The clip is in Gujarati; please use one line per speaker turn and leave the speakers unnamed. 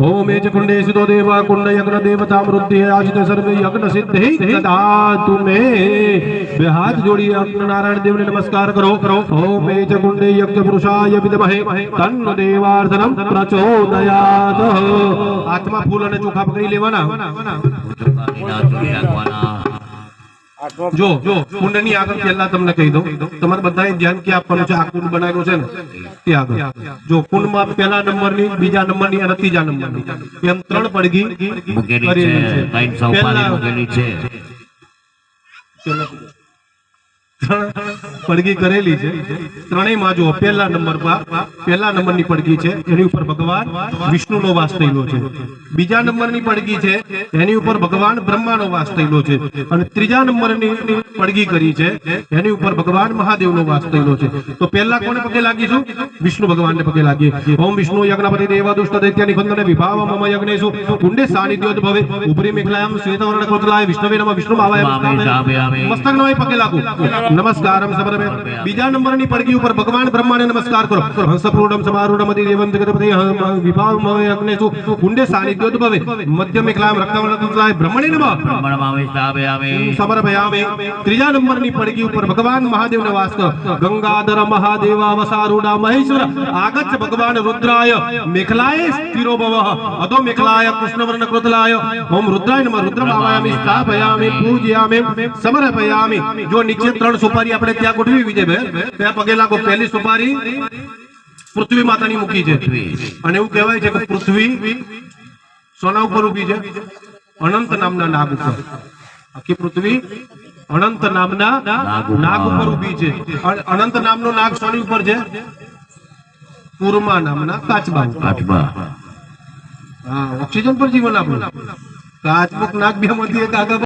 ओम एच कुंडेशितो देवा कुंड यज्ञ देवता मृद्धि आशित सर्वे यज्ञ सिद्धि ददातु मे। बे हाथ जोड़िए अपने नारायण देव ने नमस्कार करो। ओम एच कुंडे यज्ञ पुरुषाय विद्महे तन्नो देवार्धनम प्रचोदयात्। आत्मा फूल અને ચોખા પકડી લેવાના। જો કુંડની આગળ પહેલા તમને કહી દઉં, તમારે બધાએ ધ્યાન કે આપવાનું છે। આ કુંડ બનાવ્યો છે ને તે આગળ જો કુંડમાં પહેલા નંબરની, બીજા નંબરની અને ત્રીજા નંબરની એમ ત્રણ પડઘી કરેલી છે। પડઘી કરેલી છે ત્રણેયમાં। જો પહેલા નંબર પર પહેલા નંબરની પડઘી છે એની ઉપર ભગવાન વિષ્ણુનો વાસ થયેલો છે। બીજા નંબરની પડઘી છે એની ઉપર ભગવાન બ્રહ્માનો વાસ થયેલો છે। અને ત્રીજા નંબરની પડઘી કરી છે એની ઉપર ભગવાન મહાદેવનો વાસ થયેલો છે। તો પહેલા કોને પગે લાગીશું? વિષ્ણુ ભગવાનને પગે લાગીએ। ઓમ વિષ્ણુ યજ્ઞપતિ દેવ દુષ્ટ દૈત્ય નિખંદને વિભાવ મમ યજ્ઞેષુ કુંડે સાનિધ્યોદ્ભવે ઉપરી મેખલાયામ શ્વેતવર્ણ કૃતલાય વિષ્ણવે નમઃ વિષ્ણુ ભાવાય મસ્તક નમઃ પગે લાગો। नमस्कारम समर्पे। बीजा नंबर ની પડઘી ઉપર ભગવાન બ્રહ્માને નમસ્કાર કરો। હંસપ્રૂઢમ સમારૂઢમ દેવમ જગતપતિ વિભાવ અગ્નેષુ કુંડે સાનિધ્યોદ્ભવે મધ્ય મેખલામ રક્તવર્ણ કૃતલાય બ્રહ્મણે નમઃ સમર્પયામિ। ત્રીજા નંબર ની પડઘી ઉપર ભગવાન મહાદેવને વાસ કરો। ગંગાધર મહાદેવ વસારૂઢા મહેશ્વર આગચ્છ ભગવાન રુદ્રાય મેખલાય સ્થિરો ભવઃ અધો મેખલાય કૃષ્ણવર્ણ કૃતલાય ઓમ રુદ્રાય નમઃ रुद्रम आवायामि स्थापयामि पूजयामि समर्पयामि। जो नीचे त्रण सुपारी આપણે ત્યાં ગોઠવી વિજયભાઈ ત્યાં પગે લાગો। પહેલી સુપારી પૃથ્વી માતાની મૂકી છે અને એવું કહેવાય છે કે પૃથ્વી સોના ઉપર ઊભી છે અનંત નામના નાગ ઉપર। આખી પૃથ્વી અનંત નામના નાગ ઉપર ઊભી છે। અનંત નામનો નાગ સોની ઉપર છે? કુર્મા નામના કાચબા। હા, ઓક્સિજન પર જીવન આપણું। કાચબુક નાગ બે માંથી એક આગળ